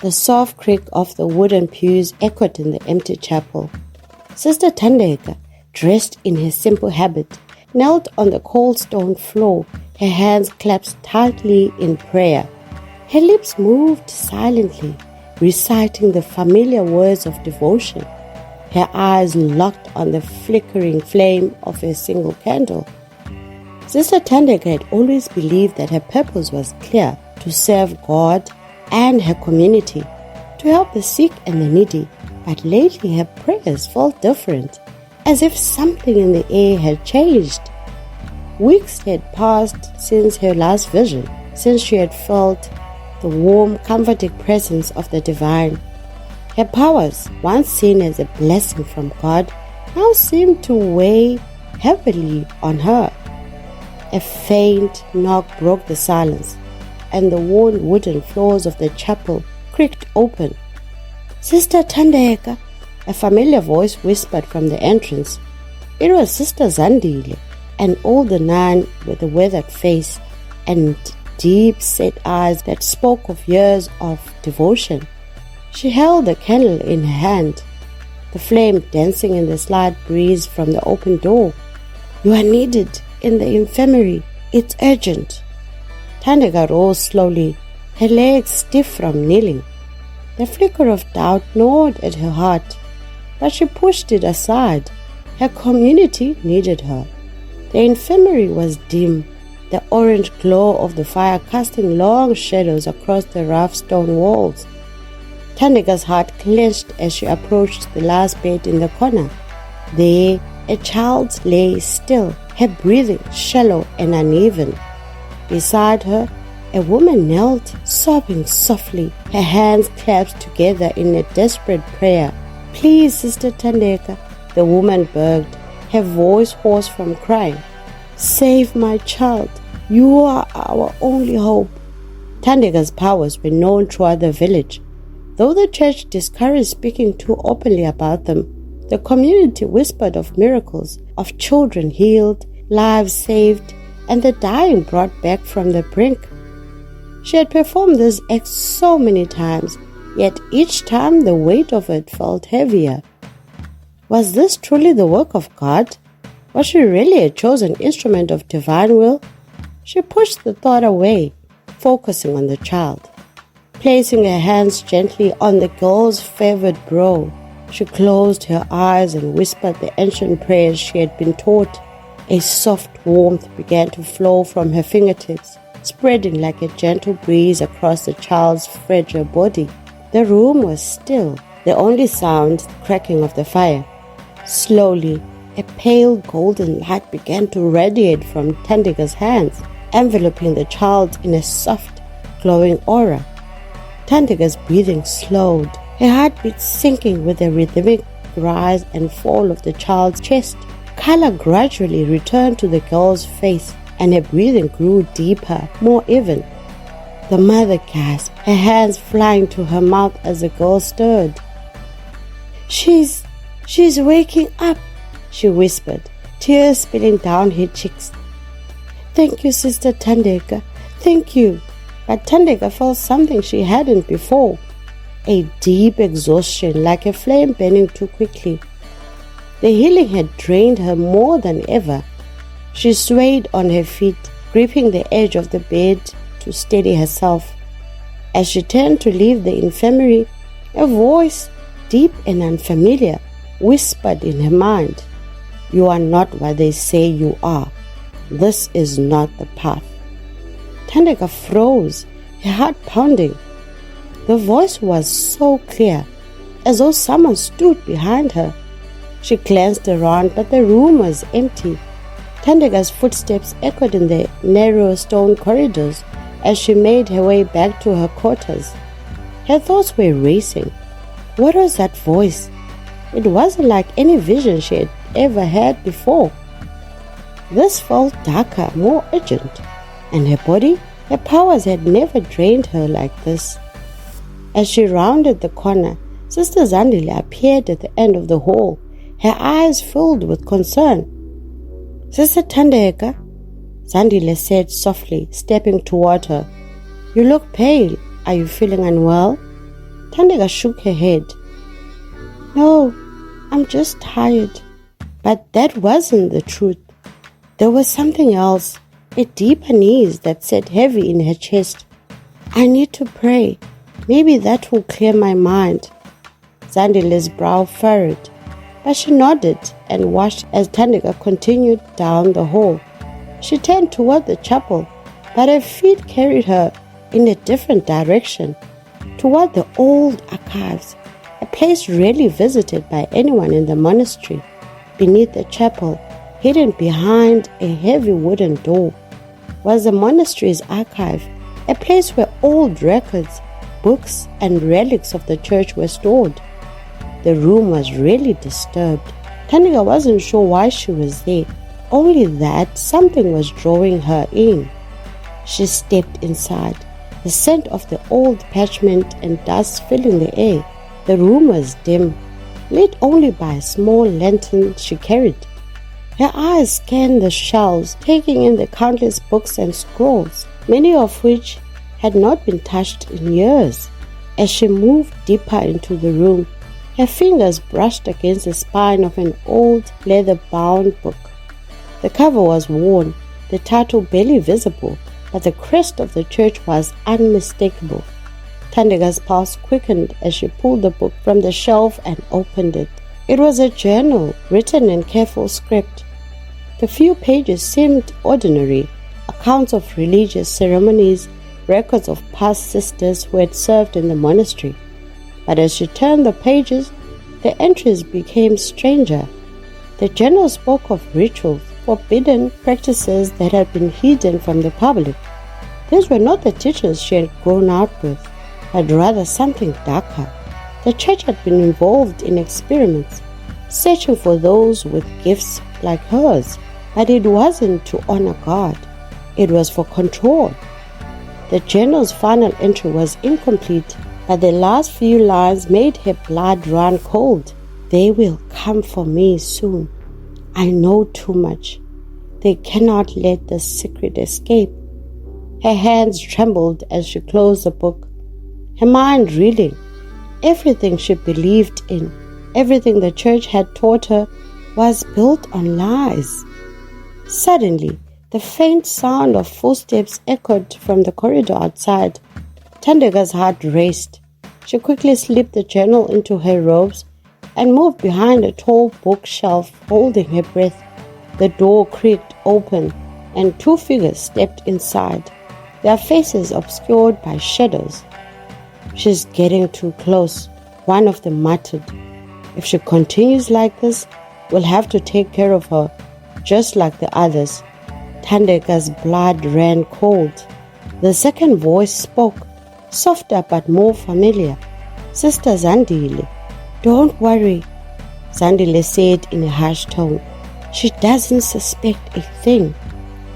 The soft creak of the wooden pews echoed in the empty chapel. Sister Thandeka, dressed in her simple habit, knelt on the cold stone floor, her hands clasped tightly in prayer. Her lips moved silently, reciting the familiar words of devotion, her eyes locked on the flickering flame of a single candle. Sister Thandeka had always believed that her purpose was clear: to serve God and her community, to help the sick and the needy. But lately her prayers felt different, as if something in the air had changed. Weeks had passed since her last vision, since she had felt the warm, comforting presence of the divine. Her powers, once seen as a blessing from God, now seemed to weigh heavily on her. A faint knock broke the silence, and the worn wooden floors of the chapel creaked open. "Sister Thandeka," a familiar voice whispered from the entrance. It was Sister Zandile, an older nun with a weathered face and deep-set eyes that spoke of years of devotion. She held a candle in her hand, the flame dancing in the slight breeze from the open door. "You are needed in the infirmary. It's urgent." Thandeka rose slowly, her legs stiff from kneeling. The flicker of doubt gnawed at her heart, but she pushed it aside. Her community needed her. The infirmary was dim, the orange glow of the fire casting long shadows across the rough stone walls. Thandeka's heart clenched as she approached the last bed in the corner. There, a child lay still, her breathing shallow and uneven. Beside her, a woman knelt, sobbing softly, her hands clasped together in a desperate prayer. "Please, Sister Thandeka," the woman begged, her voice hoarse from crying. "Save my child. You are our only hope." Thandeka's powers were known throughout the village. Though the church discouraged speaking too openly about them, the community whispered of miracles, of children healed, lives saved, and the dying brought back from the brink. She had performed this act so many times, yet each time the weight of it felt heavier. Was this truly the work of God? Was she really a chosen instrument of divine will? She pushed the thought away, focusing on the child. Placing her hands gently on the girl's favored brow, she closed her eyes and whispered the ancient prayers she had been taught. A soft warmth began to flow from her fingertips, spreading like a gentle breeze across the child's fragile body. The room was still, the only sound the cracking of the fire. Slowly, a pale golden light began to radiate from Thandeka's hands, enveloping the child in a soft, glowing aura. Thandeka's breathing slowed, her heartbeat sinking with the rhythmic rise and fall of the child's chest. Color gradually returned to the girl's face, and her breathing grew deeper, more even. The mother gasped, her hands flying to her mouth as the girl stirred. She's waking up," she whispered, tears spilling down her cheeks. "Thank you, Sister Thandeka. Thank you." But Thandeka felt something she hadn't before, a deep exhaustion like a flame burning too quickly. The healing had drained her more than ever. She swayed on her feet, gripping the edge of the bed to steady herself. As she turned to leave the infirmary, a voice, deep and unfamiliar, whispered in her mind, "You are not what they say you are. This is not the path." Thandeka froze, her heart pounding. The voice was so clear, as though someone stood behind her. She glanced around, but the room was empty. Thandeka's footsteps echoed in the narrow stone corridors as she made her way back to her quarters. Her thoughts were racing. What was that voice? It wasn't like any vision she had ever had before. This felt darker, more urgent. And her body, her powers had never drained her like this. As she rounded the corner, Sister Zandile appeared at the end of the hall, her eyes filled with concern. "Sister Thandeka," Zandile said softly, stepping toward her. "You look pale. Are you feeling unwell?" Thandeka shook her head. No, I'm just tired. But that wasn't the truth. There was something else, a deep unease that sat heavy in her chest. I need to pray. Maybe that will clear my mind. Zandile's brow furrowed, but she nodded and watched as Thandeka continued down the hall. She turned toward the chapel, but her feet carried her in a different direction, toward the old archives, a place rarely visited by anyone in the monastery. Beneath the chapel, hidden behind a heavy wooden door, was the monastery's archive, a place where old records, books, and relics of the church were stored. The room was really disturbed. Thandeka wasn't sure why she was there, only that something was drawing her in. She stepped inside, the scent of the old parchment and dust filling the air. The room was dim, lit only by a small lantern she carried. Her eyes scanned the shelves, taking in the countless books and scrolls, many of which had not been touched in years. As she moved deeper into the room, her fingers brushed against the spine of an old leather-bound book. The cover was worn, the title barely visible, but the crest of the church was unmistakable. Thandeka's pulse quickened as she pulled the book from the shelf and opened it. It was a journal written in careful script. The few pages seemed ordinary, accounts of religious ceremonies, records of past sisters who had served in the monastery. But as she turned the pages, the entries became stranger. The journal spoke of rituals, forbidden practices that had been hidden from the public. These were not the teachers she had grown up with, but rather something darker. The church had been involved in experiments, searching for those with gifts like hers, but it wasn't to honor God. It was for control. The journal's final entry was incomplete, but the last few lines made her blood run cold. They will come for me soon. I know too much. They cannot let the secret escape. Her hands trembled as she closed the book, her mind reeling. Everything she believed in, everything the church had taught her, was built on lies. Suddenly, the faint sound of footsteps echoed from the corridor outside. Thandeka's heart raced. She quickly slipped the journal into her robes and moved behind a tall bookshelf, holding her breath. The door creaked open, and two figures stepped inside, their faces obscured by shadows. She's getting too close, one of them muttered. If she continues like this, we'll have to take care of her, just like the others. Thandeka's blood ran cold. The second voice spoke, softer but more familiar. Sister Zandile. Don't worry, Zandile said in a harsh tone. She doesn't suspect a thing.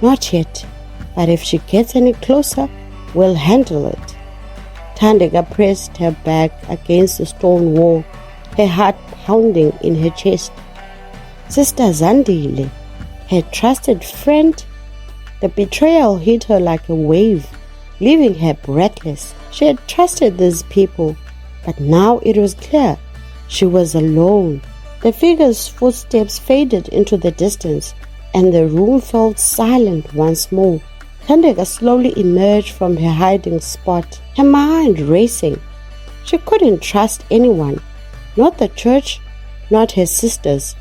Not yet. But if she gets any closer, we'll handle it. Thandeka pressed her back against the stone wall, her heart pounding in her chest. Sister Zandile, her trusted friend. The betrayal hit her like a wave, leaving her breathless. She had trusted these people, but now it was clear she was alone. The figure's footsteps faded into the distance, and the room felt silent once more. Thandeka slowly emerged from her hiding spot, her mind racing. She couldn't trust anyone, not the church, not her sisters.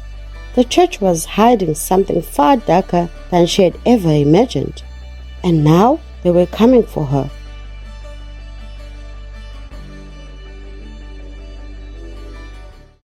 The church was hiding something far darker than she had ever imagined, and now they were coming for her.